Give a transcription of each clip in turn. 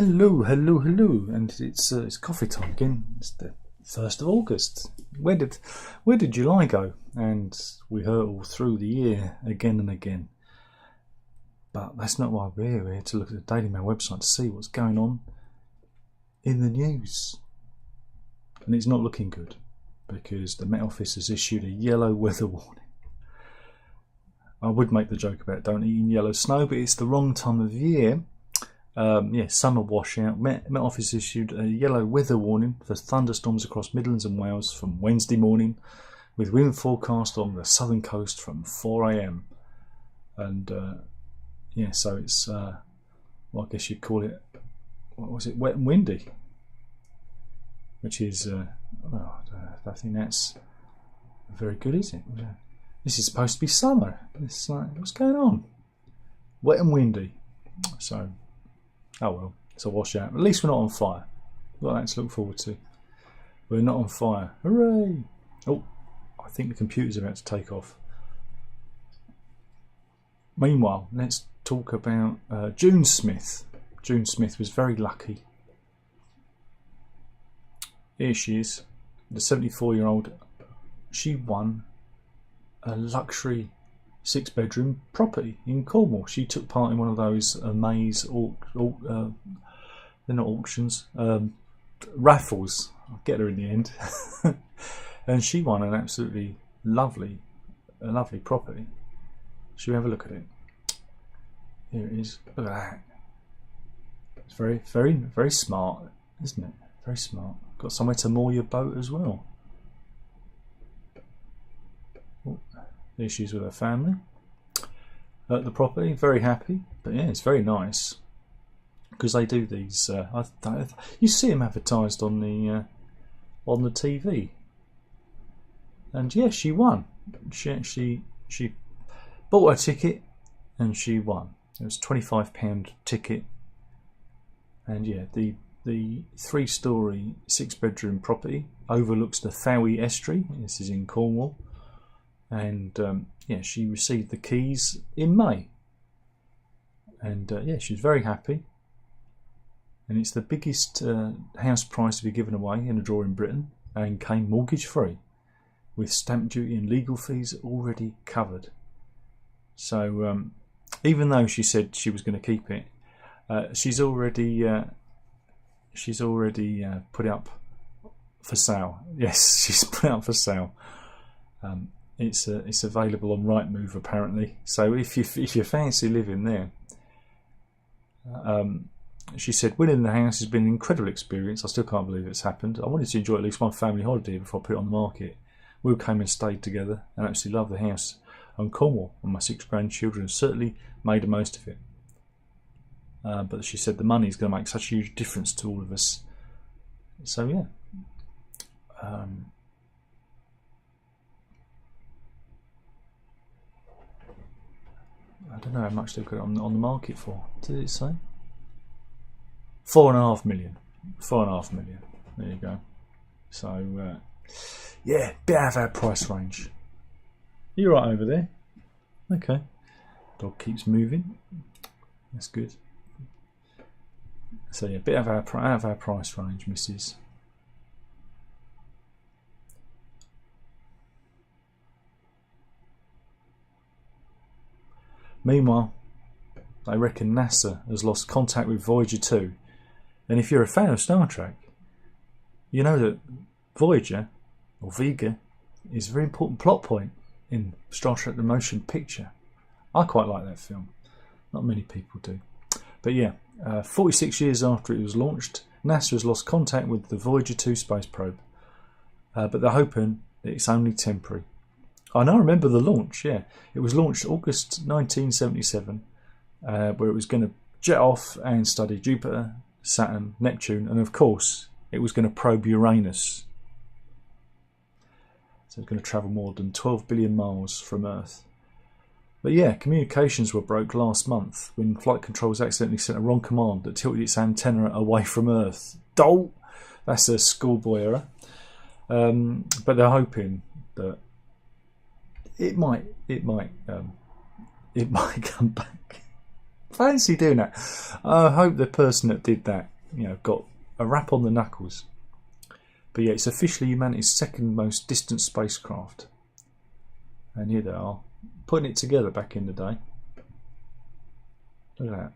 Hello, hello, hello, and it's coffee time again. It's the 1st of August. Where did July go? And we hurtle through the year again and again. But that's not why we're here. We're here to look at the Daily Mail website to see what's going on in the news. And it's not looking good because the Met Office has issued a yellow weather warning. I would make the joke about don't eat in yellow snow, but it's the wrong time of year. Summer washout. Met Office issued a yellow weather warning for thunderstorms across Midlands and Wales from Wednesday morning, with wind forecast on the southern coast from 4 a.m. And so it's I guess you'd call it, wet and windy, which is I think that's very good, is it? This is supposed to be summer. It's like, what's going on? Wet and windy. So, oh well, it's a washout. At least we're not on fire. Well, that's to look forward to. We're not on fire. Hooray! Oh, I think the computer's about to take off. Meanwhile, let's talk about June Smith. June Smith was very lucky. Here she is, the 74-year-old. She won a luxury 6-bedroom property in Cornwall. She took part in one of those amaze they're not auctions, raffles. I'll get her in the end. And she won an absolutely lovely property. Shall we have a look at it? Here it is. Look at that. It's very, very, very smart, isn't it? Very smart. Got somewhere to moor your boat as well. Issues with her family at the property, very happy, but yeah, it's very nice because they do these. You see them advertised on the TV, and yeah, she won. She bought a ticket and she won. It was £25 ticket, and yeah, the 3-story 6-bedroom property overlooks the Fowey Estuary. This is in Cornwall. And she received the keys in May, and she was very happy. And it's the biggest house prize to be given away in a draw in Britain, and came mortgage free, with stamp duty and legal fees already covered. So even though she said she was going to keep it, she's already put it up for sale. Yes, she's put it up for sale. It's available on Rightmove apparently. So if you fancy living there, she said, winning the house has been an incredible experience. I still can't believe it's happened. I wanted to enjoy at least one family holiday before I put it on the market. We all came and stayed together and absolutely love the house and Cornwall, and my 6 grandchildren have certainly made the most of it. But she said the money is going to make such a huge difference to all of us. So yeah. I don't know how much they've got it on the market for. Did it say? 4.5 million. 4.5 million. There you go. So, bit out of our price range. You're right over there. Okay. Dog keeps moving. That's good. So yeah, bit out of our price range, missus. Meanwhile, they reckon NASA has lost contact with Voyager 2. And if you're a fan of Star Trek, you know that Voyager, or Vega, is a very important plot point in Star Trek the Motion Picture. I quite like that film. Not many people do. But yeah, 46 years after it was launched, NASA has lost contact with the Voyager 2 space probe. But they're hoping that it's only temporary. I remember the launch, yeah. It was launched August 1977, where it was going to jet off and study Jupiter, Saturn, Neptune, and of course, it was going to probe Uranus. So it's going to travel more than 12 billion miles from Earth. But yeah, communications were broke last month when flight controls accidentally sent a wrong command that tilted its antenna away from Earth. Dolt! That's a schoolboy error. But they're hoping that it might come back. Fancy doing that. I hope the person that did that, got a rap on the knuckles. But yeah, it's officially humanity's second most distant spacecraft. And here they are, putting it together back in the day. Look at that.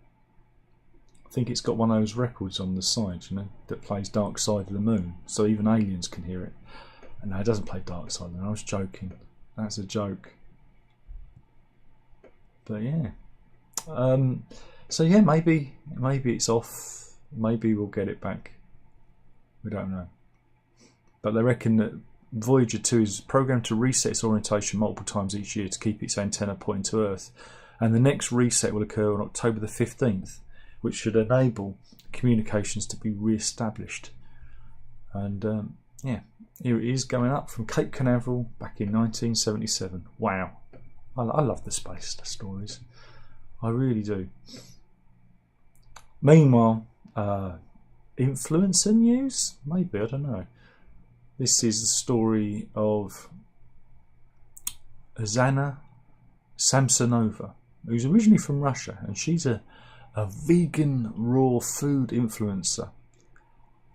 I think it's got one of those records on the side, that plays Dark Side of the Moon, so even aliens can hear it. And no, it doesn't play Dark Side of the Moon. I was joking. That's a joke. But yeah. So yeah, maybe it's off. Maybe we'll get it back. We don't know. But they reckon that Voyager 2 is programmed to reset its orientation multiple times each year to keep its antenna pointing to Earth. And the next reset will occur on October the 15th, which should enable communications to be re-established. And yeah, here it is going up from Cape Canaveral back in 1977. Wow. I love the space stories. I really do. Meanwhile, influencer news? Maybe, I don't know. This is the story of Zana Samsonova, who's originally from Russia, and she's a vegan raw food influencer.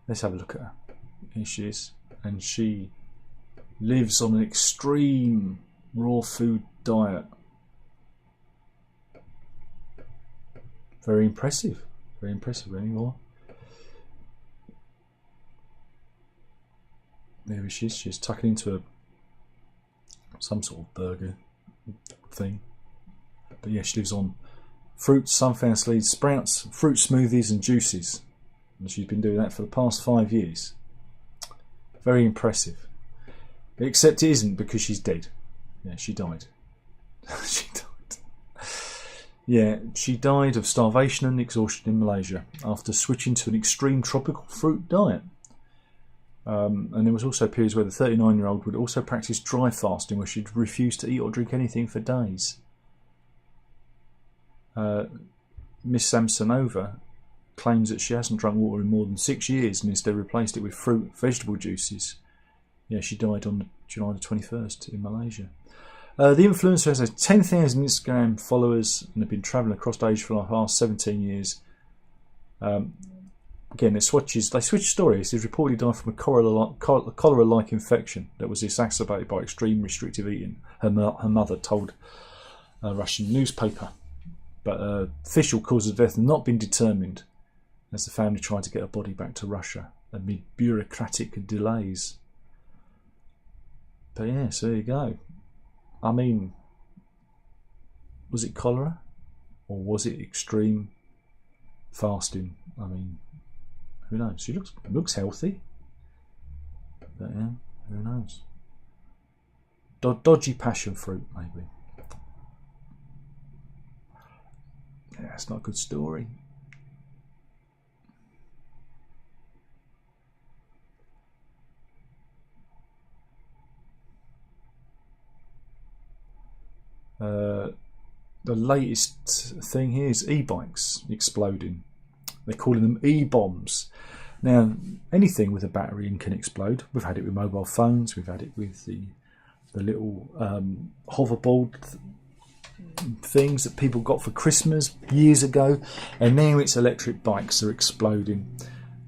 Let's have a look at her. Here she is. And she lives on an extreme raw food diet. Very impressive. Very impressive anymore. There she is. She's tucking into some sort of burger thing. But yeah, she lives on fruits, sunflower seeds, sprouts, fruit smoothies and juices. And she's been doing that for the past 5 years. Very impressive. Except it isn't, because she's dead. Yeah, she died. She died. Yeah, she died of starvation and exhaustion in Malaysia after switching to an extreme tropical fruit diet. And there was also periods where the 39-year-old would also practice dry fasting, where she'd refuse to eat or drink anything for days. Miss Samsonova claims that she hasn't drunk water in more than 6 years and instead replaced it with fruit, vegetable juices. Yeah, she died on July the 21st in Malaysia. The influencer has 10,000 Instagram followers and have been travelling across Asia for the past 17 years. Again, they switch stories. She's reportedly died from a cholera-like infection that was exacerbated by extreme restrictive eating, her mother told a Russian newspaper. But official cause of death has not been determined, as the family tried to get her body back to Russia amid bureaucratic delays. But yeah, so there you go. I mean, was it cholera? Or was it extreme fasting? I mean, who knows? She looks healthy. But yeah, who knows? Dodgy passion fruit, maybe. Yeah, it's not a good story. The latest thing here is e-bikes exploding. They're calling them e-bombs. Now, anything with a battery in can explode. We've had it with mobile phones. We've had it with the little hoverboard things that people got for Christmas years ago, and now it's electric bikes are exploding.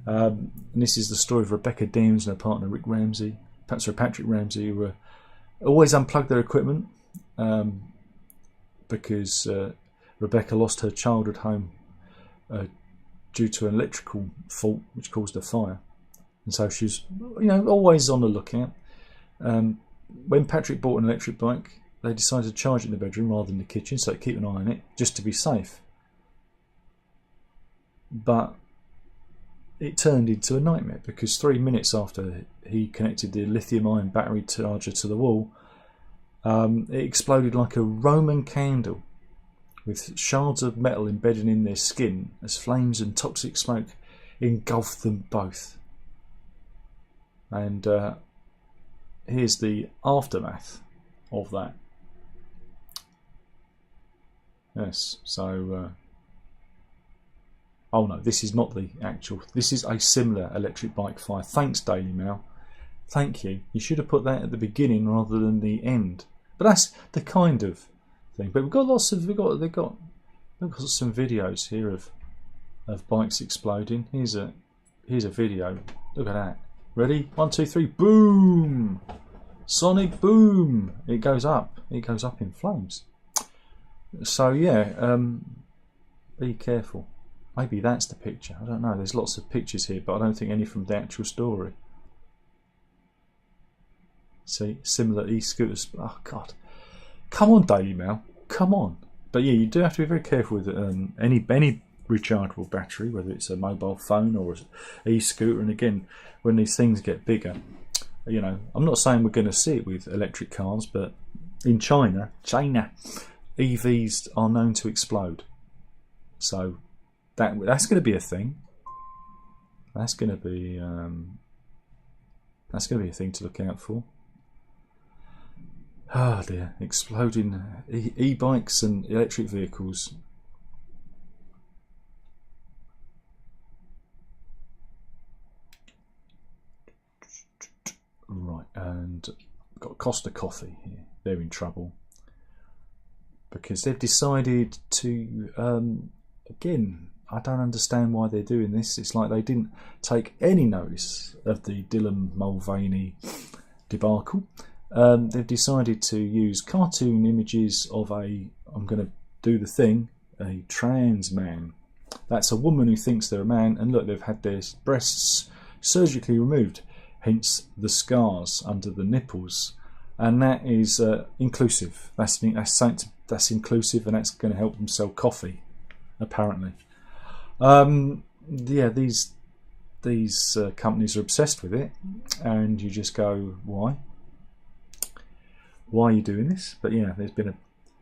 And this is the story of Rebecca Downs and her partner Patrick Ramsey, who always unplugged their equipment because Rebecca lost her child at home due to an electrical fault which caused a fire, and so she's always on the lookout. When Patrick bought an electric bike, they decided to charge it in the bedroom rather than the kitchen, so they keep an eye on it just to be safe. But it turned into a nightmare, because 3 minutes after he connected the lithium-ion battery charger to the wall, it exploded like a Roman candle, with shards of metal embedded in their skin as flames and toxic smoke engulfed them both. And here's the aftermath of that. Yes, so oh no, this is not the actual, this is a similar electric bike fire. Thanks, Daily Mail. Thank you. You should have put that at the beginning rather than the end. But that's the kind of thing. But we've got lots of, they've got I've got some videos here of bikes exploding. Here's a video. Look at that. Ready? 1, 2, 3. Boom! Sonic boom! It goes up. It goes up in flames. So yeah, be careful. Maybe that's the picture. I don't know. There's lots of pictures here, but I don't think any from the actual story. See, similar e-scooters. Oh God! Come on, Daily Mail. Come on. But yeah, you do have to be very careful with any rechargeable battery, whether it's a mobile phone or an e-scooter. And again, when these things get bigger, you know, I'm not saying we're going to see it with electric cars, but in China, EVs are known to explode. So that's going to be a thing. That's going to be a thing to look out for. Oh dear, exploding e-bikes and electric vehicles. Right, and got Costa Coffee here. They're in trouble because they've decided to, again, I don't understand why they're doing this. It's like they didn't take any notice of the Dylan Mulvaney debacle. They've decided to use cartoon images of I'm going to do the thing, a trans man. That's a woman who thinks they're a man, and look, they've had their breasts surgically removed, hence the scars under the nipples, and that is inclusive. That's inclusive, and that's going to help them sell coffee, apparently. Yeah, these companies are obsessed with it, and you just go, why? Why are you doing this? But yeah, there's been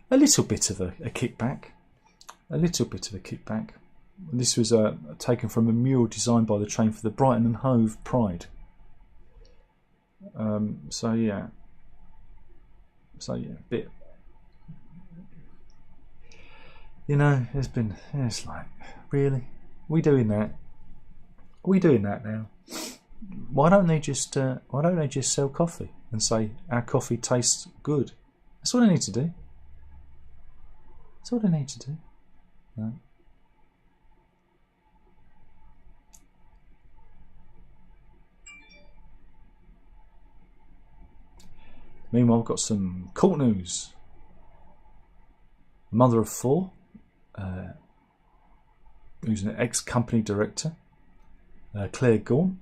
a little bit of a kickback. A little bit of a kickback. This was taken from a mural designed by the Train for the Brighton and Hove Pride. So yeah, a bit. You know, it's like, really? We doing that? Are we doing that now? Why don't they just sell coffee and say our coffee tastes good? That's what I need to do. That's what I need to do. No. Meanwhile, I've got some court news. Mother of 4, who's an ex-company director, Claire Gaunt,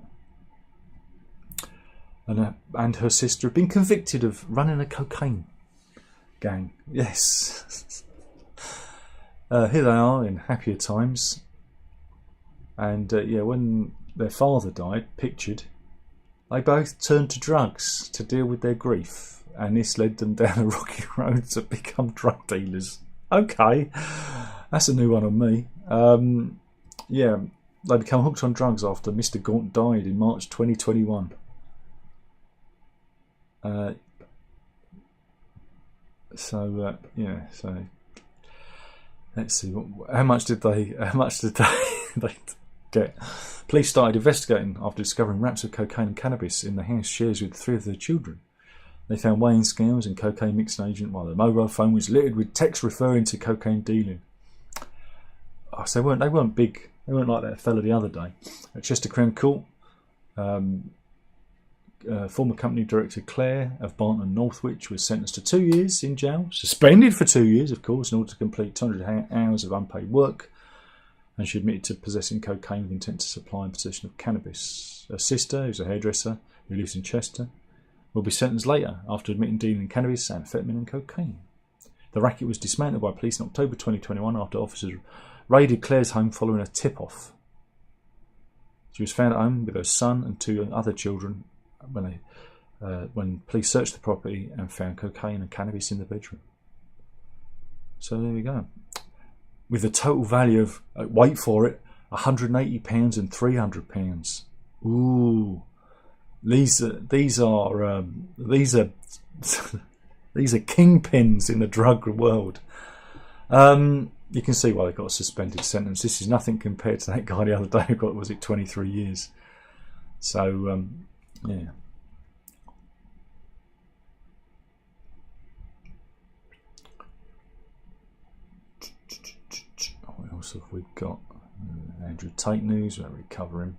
and her sister have been convicted of running a cocaine gang. Yes. Here they are in happier times. And yeah, when their father died, pictured, they both turned to drugs to deal with their grief, and this led them down a rocky road to become drug dealers. Okay, that's a new one on me. Yeah, they became hooked on drugs after Mr. Gaunt died in March 2021. Yeah, so let's see. How much did they they get? Police started investigating after discovering wraps of cocaine and cannabis in the house shares with 3 of their children. They found weighing scales and cocaine mixing agent, while the mobile phone was littered with texts referring to cocaine dealing. Oh, so they weren't big. They weren't like that fella the other day at Chester Crown Court. Former company director Claire of Barnton Northwich was sentenced to 2 years in jail, suspended for 2 years, of course, in order to complete 200 hours of unpaid work, and she admitted to possessing cocaine with intent to supply and possession of cannabis. Her sister, who's a hairdresser who lives in Chester, will be sentenced later after admitting dealing in cannabis, amphetamine and cocaine. The racket was dismantled by police in October 2021 after officers raided Claire's home following a tip-off. She was found at home with her son and 2 other children when police searched the property and found cocaine and cannabis in the bedroom. So there we go. With a total value of, wait for it, £180 and £300. Ooh, these are kingpins in the drug world. You can see why they got a suspended sentence. This is nothing compared to that guy the other day who got, was it 23 years? So yeah. else have we got? Andrew Tate news, where we cover him.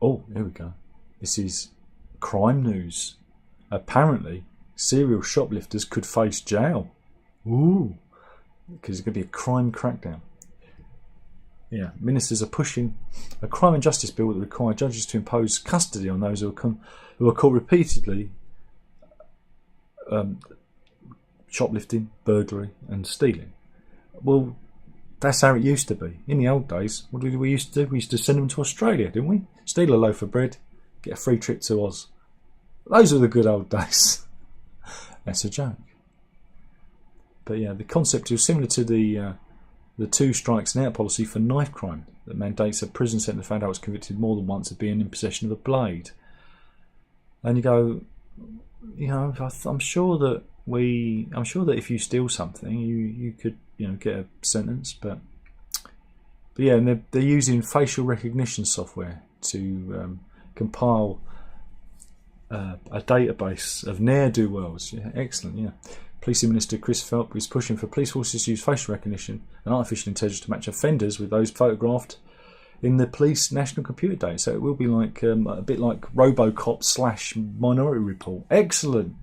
Oh, here we go. This is crime news. Apparently, serial shoplifters could face jail. Ooh, because there's going to be a crime crackdown. Yeah, ministers are pushing a crime and justice bill that requires judges to impose custody on those who are caught repeatedly shoplifting, burglary and stealing. Well, that's how it used to be. In the old days, what did we used to do? We used to send them to Australia, didn't we? Steal a loaf of bread, get a free trip to Oz. Those were the good old days. That's a joke. But yeah, the concept is similar to the 2 strikes and out policy for knife crime that mandates a prison sentence for adults convicted more than once of being in possession of a blade. And you go, you know, I'm sure that if you steal something, you could, you know, get a sentence. But yeah, and they're using facial recognition software to compile a database of ne'er-do-wells. Yeah, excellent. Yeah. Policing Minister Chris Phelps is pushing for police forces to use facial recognition and artificial intelligence to match offenders with those photographed in the police national computer data. So it will be like a bit like RoboCop / Minority Report. Excellent.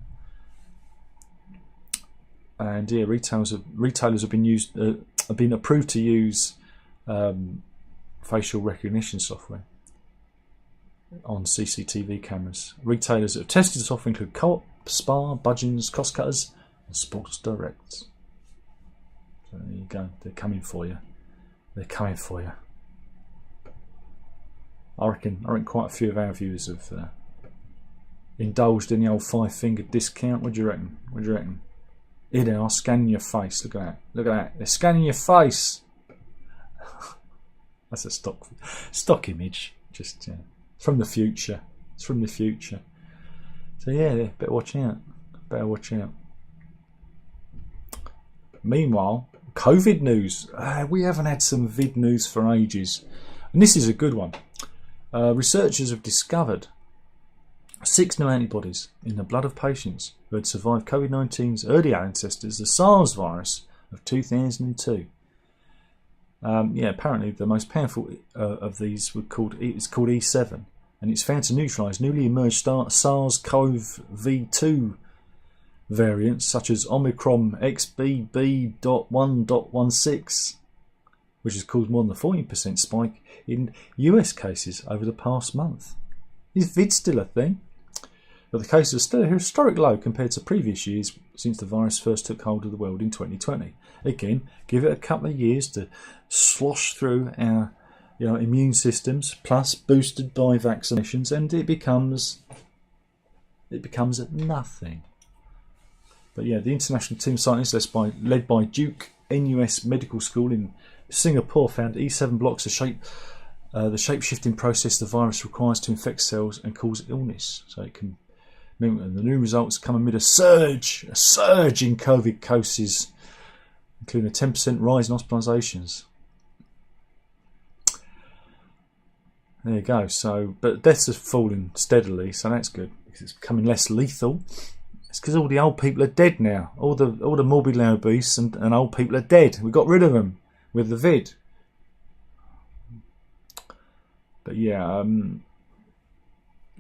And yeah, retailers have been approved to use facial recognition software on CCTV cameras. Retailers that have tested the software include Co-op, Spar, Budgeons, Cost Cutters, and Sports Direct. So there you go. They're coming for you. They're coming for you. I reckon quite a few of our viewers have indulged in the old 5-finger discount. What do you reckon? Here they are, scanning your face. Look at that. Look at that. They're scanning your face. That's a stock image. Just from the future. It's from the future. So yeah, better watch out. Meanwhile, COVID news. We haven't had some vid news for ages. And this is a good one. Researchers have discovered 6 new antibodies in the blood of patients who had survived COVID-19's early ancestors, the SARS virus of 2002. Apparently the most powerful of these is called E7, and it's found to neutralise newly emerged SARS-CoV-2 variants such as Omicron XBB.1.16, which has caused more than a 14% spike in US cases over the past month. Is vid still a thing? But the cases are still a historic low compared to previous years since the virus first took hold of the world in 2020. Again, give it a couple of years to slosh through our immune systems, plus boosted by vaccinations, and it becomes nothing. But yeah, the international team of scientists led by Duke NUS Medical School in Singapore found E7 blocks the shape-shifting process the virus requires to infect cells and cause illness. So it can. And the new results come amid a surge in COVID cases, including a 10% rise in hospitalisations. There you go. So, but deaths have fallen steadily, so that's good because it's becoming less lethal. It's because all the old people are dead now. All the morbidly obese and old people are dead. We got rid of them with the vid. But yeah,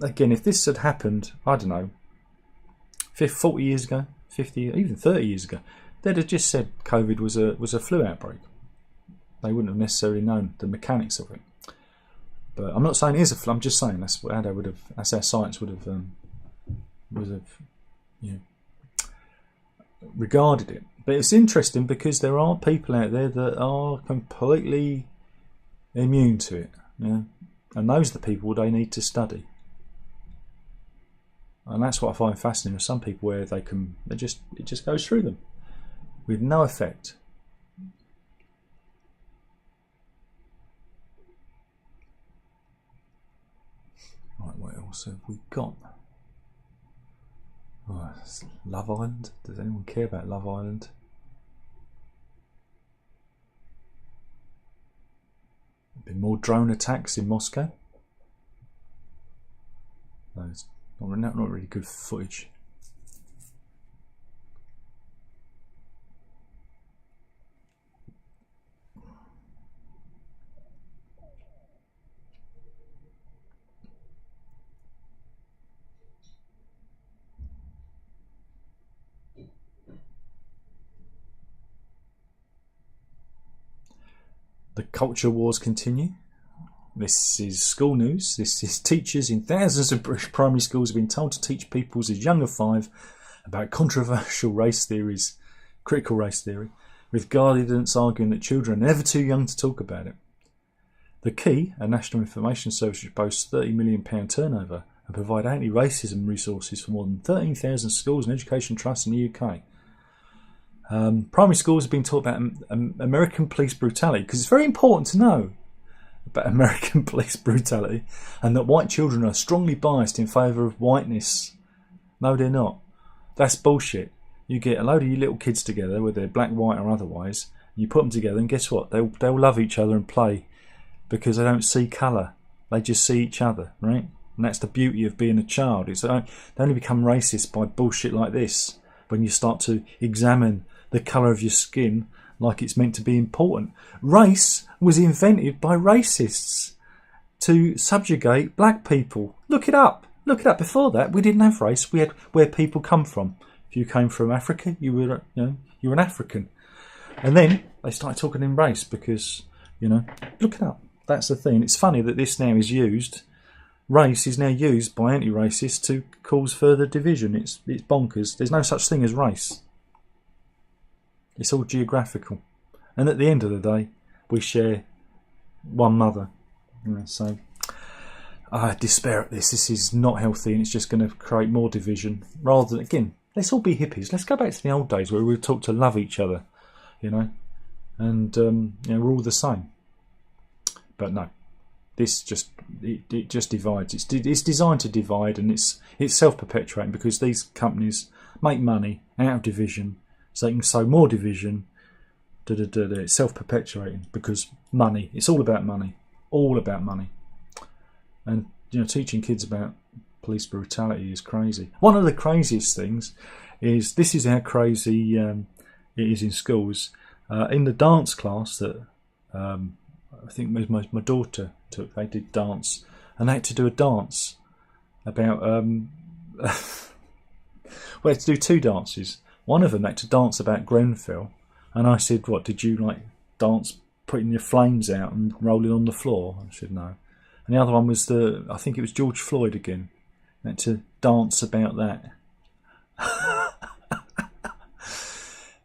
again, if this had happened, I don't know, 40 years ago, 50, even 30 years ago, they'd have just said COVID was a flu outbreak. They wouldn't have necessarily known the mechanics of it. But I'm not saying it is a flu. I'm just saying that's how science would have regarded it. But it's interesting because there are people out there that are completely immune to it. Yeah. And those are the people they need to study. And that's what I find fascinating with some people, where it just goes through them with no effect. Right, what else have we got? Oh, Love Island. Does anyone care about Love Island? Been more drone attacks in Moscow. No, it's not really good footage. The culture wars continue. This is school news. This is teachers in thousands of British primary schools have been told to teach pupils as young as 5 about controversial race theories, critical race theory, with guardians arguing that children are never too young to talk about it. The Key, a national information service which boasts £30 million turnover and provide anti-racism resources for more than 13,000 schools and education trusts in the UK. Primary schools have been taught about American police brutality because it's very important to know about American police brutality and that white children are strongly biased in favour of whiteness. No, they're not. That's bullshit. You get a load of you little kids together, whether they're black, white or otherwise, and you put them together and guess what? They'll love each other and play because they don't see colour. They just see each other, right? And that's the beauty of being a child. They only become racist by bullshit like this when you start to examine the colour of your skin like it's meant to be important. Race was invented by racists to subjugate black people. Look it up. Look it up. Before that, we didn't have race. We had where people come from. If you came from Africa, you were an African. And then they started talking in race because, look it up. That's the thing. It's funny that this now is used. Race is now used by anti-racists to cause further division. It's bonkers. There's no such thing as race. It's all geographical. And at the end of the day, we share one mother. So I despair at this. This is not healthy and it's just going to create more division. Rather than, again, let's all be hippies. Let's go back to the old days where we were taught to love each other, and we're all the same. But no, this just it just divides. It's designed to divide, and it's self-perpetuating because these companies make money out of division, so they can sow more division. It's self-perpetuating because money. It's all about money. All about money. And teaching kids about police brutality is crazy. One of the craziest things is this is how crazy it is in schools. In the dance class that I think my daughter took, they did dance, and they had to do a dance about they had to do 2 dances. One of them they had to dance about Grenfell, and I said, "What did you dance putting your flames out and rolling on the floor?" I said, "No." And the other one was I think it was George Floyd again. They had to dance about that.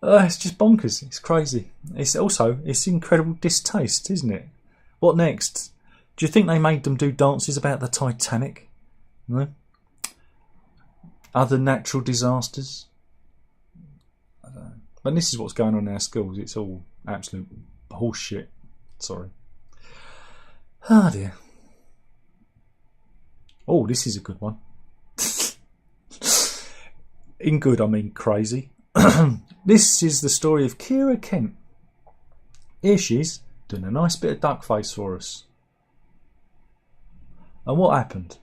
It's just bonkers. It's crazy. It's incredible distaste, isn't it? What next? Do you think they made them do dances about the Titanic? No? Other natural disasters? I don't know. But this is what's going on in our schools. It's all absolute horseshit. Sorry. Ah dear. Oh, this is a good one. In good, I mean crazy. This is the story of Kira Kent. Here she is, doing a nice bit of duck face for us. And what happened?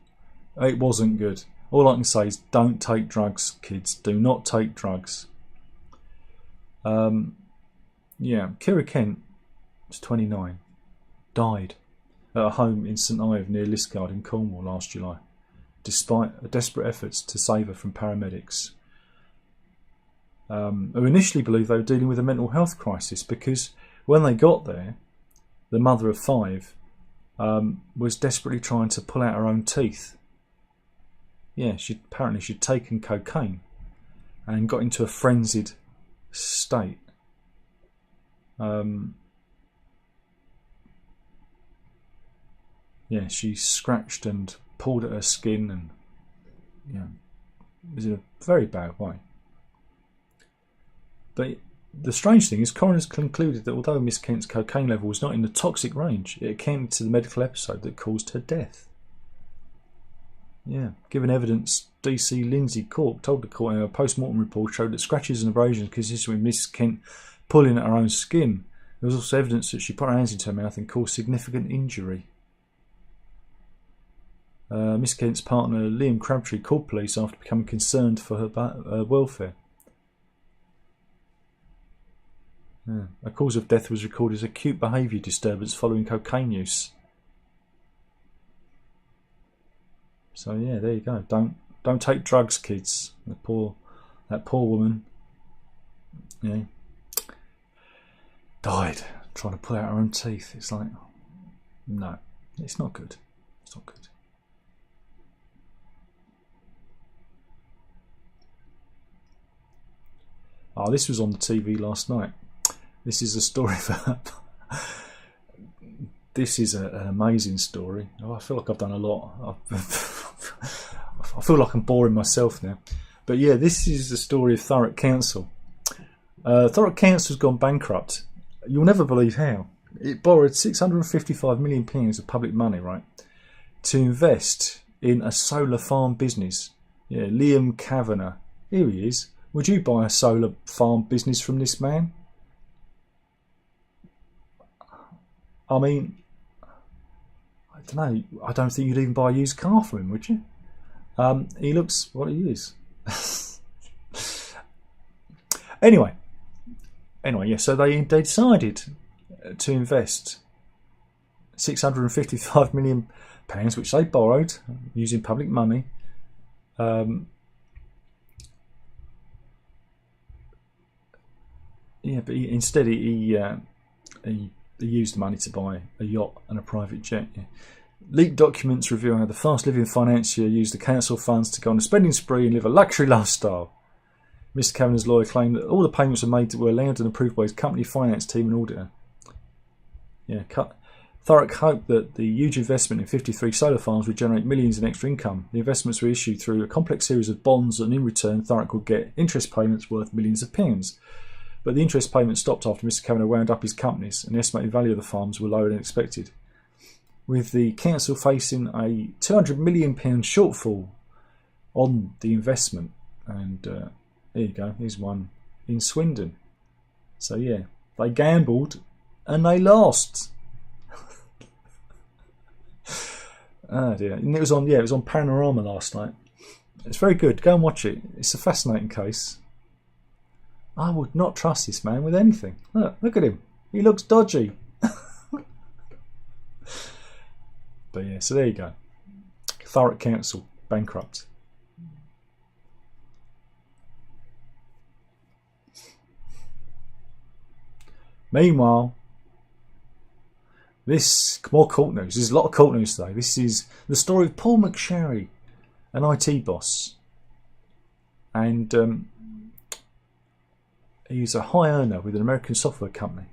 It wasn't good. All I can say is don't take drugs, kids. Do not take drugs. Kira Kent was 29. Died at a home in St Ive near Liskeard in Cornwall last July, despite desperate efforts to save her from paramedics. Who initially believed they were dealing with a mental health crisis because when they got there, the mother of 5 was desperately trying to pull out her own teeth. Yeah, she'd taken cocaine and got into a frenzied state. She scratched and pulled at her skin and it was in a very bad way. But the strange thing is coroners concluded that although Miss Kent's cocaine level was not in the toxic range, it accounted to the medical episode that caused her death. Given evidence, DC Lindsay Cork told the court a post-mortem report showed that scratches and abrasions consistent with Miss Kent pulling at her own skin. There was also evidence that she put her hands into her mouth and caused significant injury. Miss Kent's partner Liam Crabtree called police after becoming concerned for her welfare. A cause of death was recorded as acute behaviour disturbance following cocaine use. So there you go. Don't take drugs, kids. That poor woman, died trying to pull out her own teeth. It's like, no, it's not good. It's not good. Oh, this was on the TV last night. This is a story for... This is an amazing story. Oh, I feel like I've done a lot. I feel like I'm boring myself now. But yeah, this is the story of Thurrock Council. Thurrock Council's gone bankrupt. You'll never believe how. It borrowed £655 million of public money, right, to invest in a solar farm business. Yeah, Liam Kavanagh. Here he is. Would you buy a solar farm business from this man? I mean, I don't know. I don't think you'd even buy a used car from him, would you? He looks what he is. Anyway, yeah. So they decided to invest £655 million, which they borrowed using public money. Yeah, but instead he used the money to buy a yacht and a private jet. Yeah. Leaked documents reveal how the fast-living financier used the council funds to go on a spending spree and live a luxury lifestyle. Mr. Kavanagh's lawyer claimed that all the payments were allowed and approved by his company finance team and auditor. Yeah, Thurrock hoped that the huge investment in 53 solar farms would generate millions in extra income. The investments were issued through a complex series of bonds, and in return, Thurrock would get interest payments worth millions of pounds. But the interest payments stopped after Mr. Kavanagh wound up his companies, and the estimated value of the farms were lower than expected. With the council facing a £200 million shortfall on the investment. And there you go, here's one in Swindon. So yeah, they gambled and they lost. Oh dear. And it was on Panorama last night. It's very good. Go and watch it. It's a fascinating case. I would not trust this man with anything. Look at him. He looks dodgy. But yeah, so there you go. Thurrock Council, bankrupt. Meanwhile, more court news. There's a lot of court news today. This is the story of Paul McSharry, an IT boss. And he's a high earner with an American software company.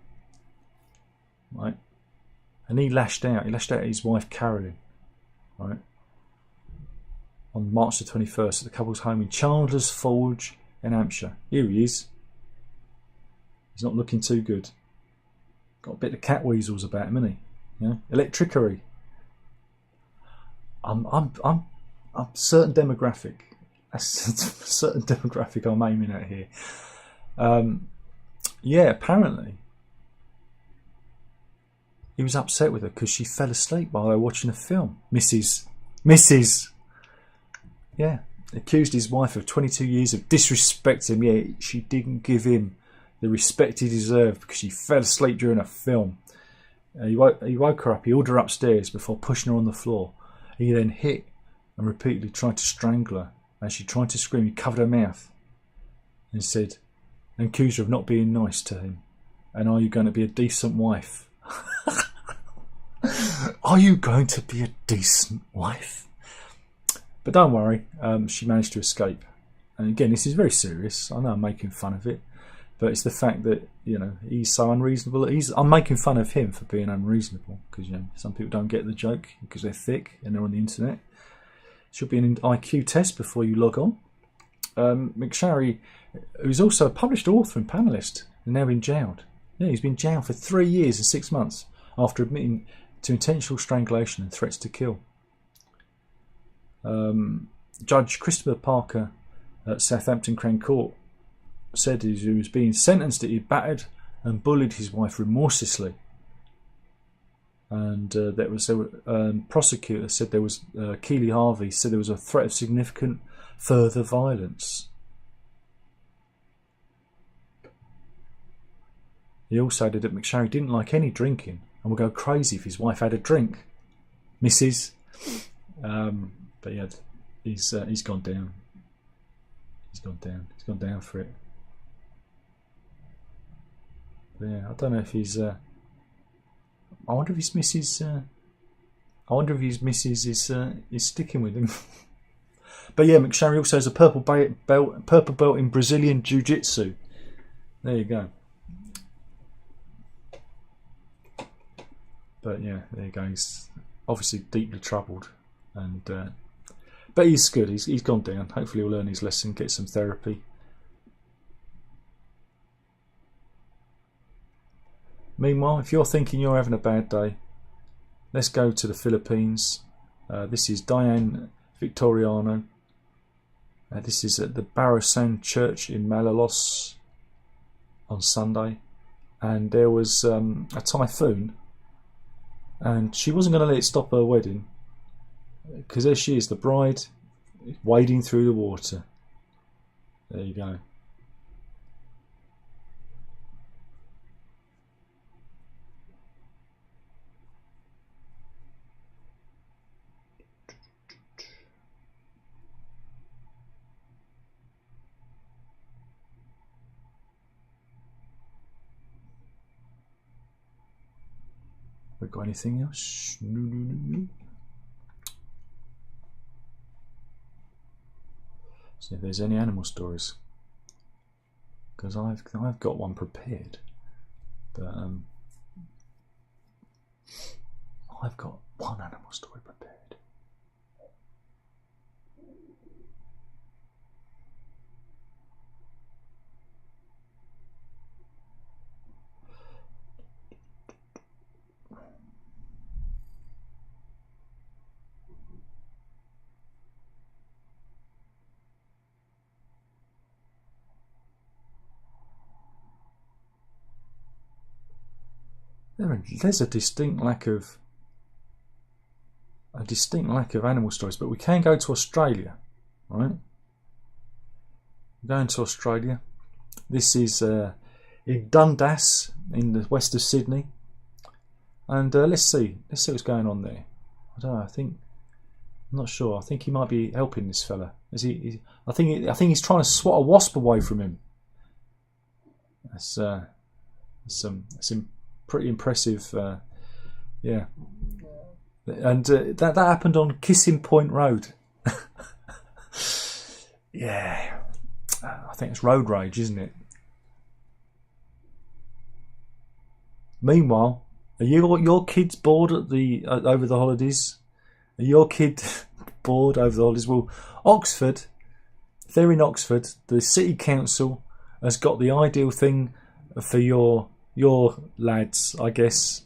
Right? And he lashed out. He lashed out at his wife Carolyn, right, on March the 21st at the couple's home in Chandler's Forge in Hampshire. Here he is. He's not looking too good. Got a bit of cat weasels about him, hasn't he? Yeah, electricery. I'm certain demographic. That's a certain demographic I'm aiming at here. Yeah, apparently he was upset with her because she fell asleep while they were watching a film. Mrs. Yeah, accused his wife of 22 years of disrespecting him. Yeah, she didn't give him the respect he deserved because she fell asleep during a film. He woke her up. He ordered her upstairs before pushing her on the floor. He then hit and repeatedly tried to strangle her. As she tried to scream, he covered her mouth and said, and accused her of not being nice to him. And are you going to be a decent wife? Are you going to be a decent wife? But don't worry, she managed to escape. And again, this is very serious. I know I'm making fun of it, but it's the fact that, you know, he's so unreasonable. I'm making fun of him for being unreasonable because, you know, some people don't get the joke because they're thick and they're on the internet. Should be an IQ test before you log on. McSharry, who's also a published author and panellist, is now been jailed. Yeah, he's been jailed for 3 years and 6 months after admitting to intentional strangulation and threats to kill. Judge Christopher Parker at Southampton Crown Court said he was being sentenced that he battered and bullied his wife remorselessly. And prosecutor said there was Keeley Harvey said there was a threat of significant further violence. He also added that McSharry didn't like any drinking and would go crazy if his wife had a drink. Mrs. But yeah, he's gone down. He's gone down. He's gone down for it. But yeah, I don't know if he's I wonder if his missus. I wonder if his missus is sticking with him. But yeah, McSharry also has a purple belt in Brazilian Jiu-Jitsu. There you go. But yeah, there you go. He's obviously deeply troubled, and but he's good. He's gone down. Hopefully, he'll learn his lesson, get some therapy. Meanwhile, if you're thinking you're having a bad day, let's go to the Philippines. This is Diane Victoriano. This is at the Barasan Church in Malolos on Sunday, and there was a typhoon, and she wasn't going to let it stop her wedding, because there she is, the bride, wading through the water. There you go. We got anything else? No. See if there's any animal stories, because I've got one prepared, but I've got one animal story prepared. There's a distinct lack of animal stories, but we can go to Australia, right? We're going to Australia. This is in Dundas, in the west of Sydney, and let's see what's going on there. I don't know. I'm not sure. I think he might be helping this fella. I think he's trying to swat a wasp away from him. That's some pretty impressive. Yeah, and that happened on Kissing Point Road. Yeah, I think it's road rage, isn't it? Meanwhile, are your kids bored at over the holidays? Are your kid bored over the holidays? Well, Oxford, if they're in Oxford, the city council has got the ideal thing for your lads, I guess.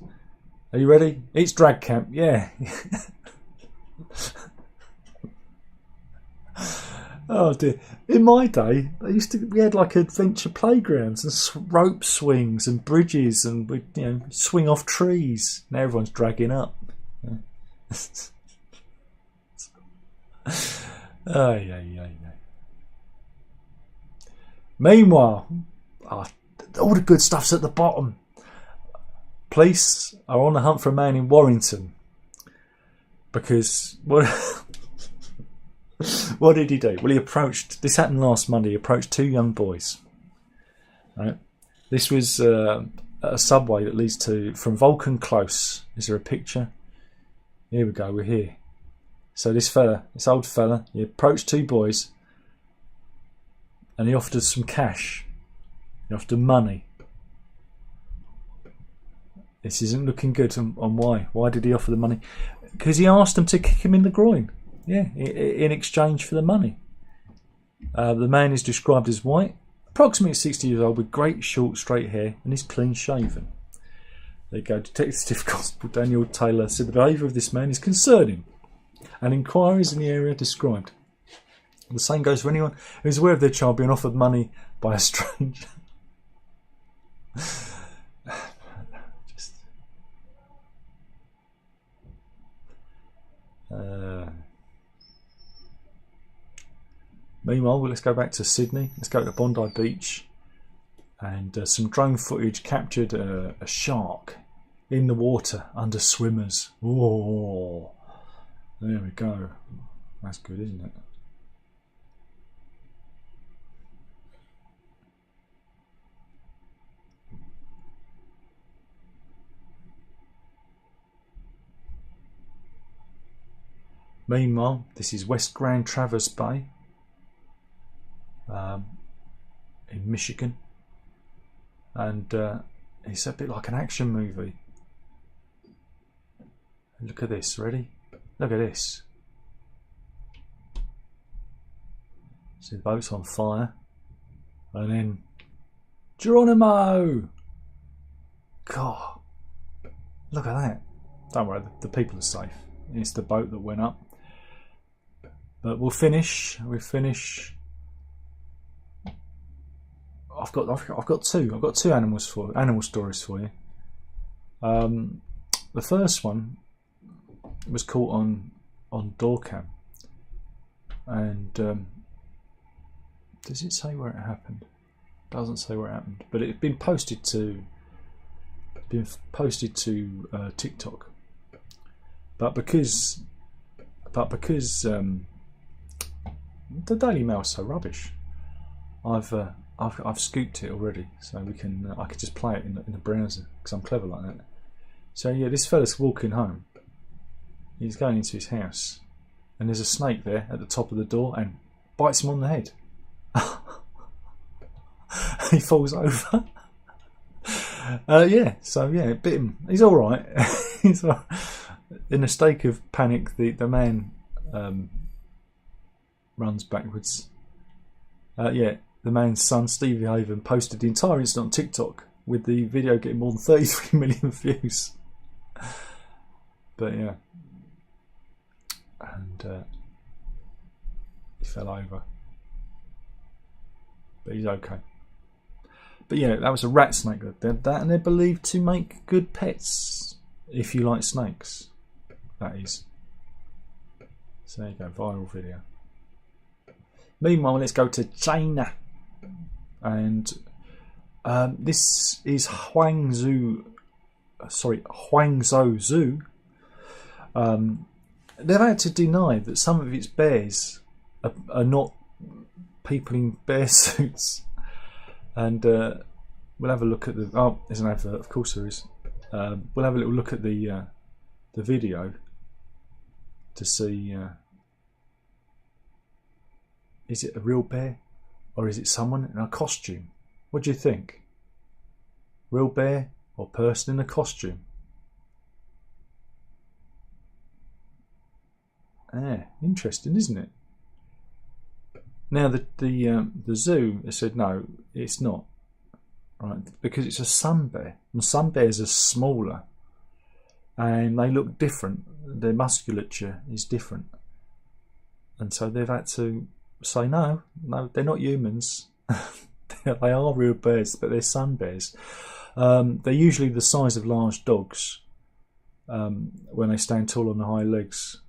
Are you ready? It's drag camp, yeah. Oh dear! In my day, we had like adventure playgrounds and rope swings and bridges, and we swing off trees. Now everyone's dragging up. Yeah. Meanwhile, all the good stuff's at the bottom. Police are on the hunt for a man in Warrington because what did he do? Well, this happened last Monday. He approached two young boys. Right? This was at a subway that leads from Vulcan Close. Is there a picture? Here we go. We're here. So this old fella, he approached two boys, and he offered us some cash. He offered money. This isn't looking good. And why? Why did he offer the money? Because he asked them to kick him in the groin. Yeah, in exchange for the money. The man is described as white, approximately 60 years old, with great short straight hair, and is clean shaven. There you go. Detective Constable Daniel Taylor said the behaviour of this man is concerning, and inquiries in the area described. The same goes for anyone who is aware of their child being offered money by a stranger. Meanwhile, let's go back to Sydney. Let's go to Bondi Beach, and some drone footage captured a shark in the water under swimmers. Whoa! There we go. That's good, isn't it? Meanwhile, this is West Grand Traverse Bay in Michigan, and it's a bit like an action movie. Look at this, ready? Look at this. See, the boat's on fire, and then Geronimo! God, look at that. Don't worry, the people are safe. It's the boat that went up. But we'll finish. I've got two animal stories for you. The first one was caught on Doorcam, and does it say where it happened? Doesn't say where it happened, but it had been posted to TikTok. But because the Daily Mail's so rubbish, I've scooped it already, so I could just play it in the browser because I'm clever like that. So yeah, this fella's walking home. He's going into his house, and there's a snake there at the top of the door and bites him on the head. He falls over. It bit him. He's all right. He's all right. In a state of panic, the man runs backwards. The man's son, Stevie Haven, posted the entire incident on TikTok, with the video getting more than 33 million views. But yeah, and he fell over, but he's okay. But yeah, that was a rat snake that did that, and they're believed to make good pets if you like snakes. That is. So there you go, viral video. Meanwhile, let's go to China, and this is Huangzhou Zoo. They've had to deny that some of its bears are not people in bear suits. And we'll have a look at the... Oh, there's an advert, of course there is. We'll have a little look at the video to see... is it a real bear? Or is it someone in a costume? What do you think? Real bear or person in a costume? Interesting, isn't it? Now the zoo has said no, it's not, right? Because it's a sun bear, and sun bears are smaller, and they look different. Their musculature is different, and so they've had to say no, they're not humans. They are real bears, but they're sun bears. They're usually the size of large dogs when they stand tall on the hind legs.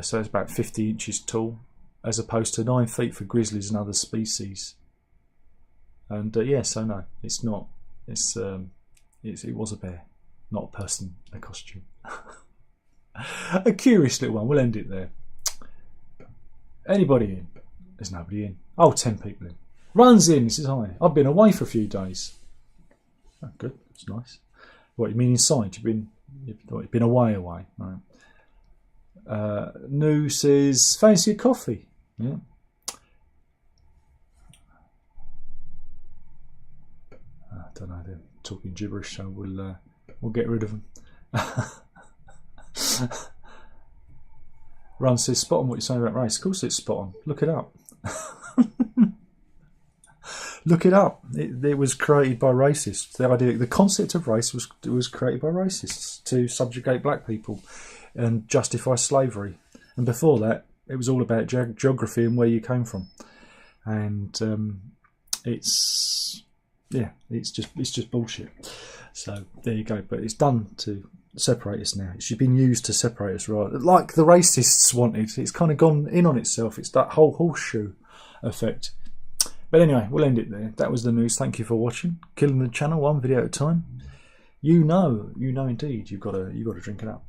So it's about 50 inches tall, as opposed to 9 feet for grizzlies and other species. And so no, it's not. It was a bear, not a person in a costume. A curious little one. We'll end it there. Anybody in? There's nobody in. Oh, 10 people in. Runs in. He says hi. I've been away for a few days. Oh, good. That's nice. What, you mean inside? You've been away, right? Nu says, fancy a coffee? Yeah. I don't know, they're talking gibberish, so we'll get rid of them. Ron says, spot on what you're saying about race. Of course it's spot on. Look it up. Look it up. It was created by racists. The concept of race was created by racists to subjugate black people and justify slavery. And before that, it was all about geography and where you came from. And it's just bullshit. So there you go. But it's done to separate us now. It's been used to separate us, right? Like the racists wanted. It's kind of gone in on itself. It's that whole horseshoe effect. But anyway, we'll end it there. That was the news. Thank you for watching. Killing the channel, one video at a time. You know indeed, you've got to drink it up.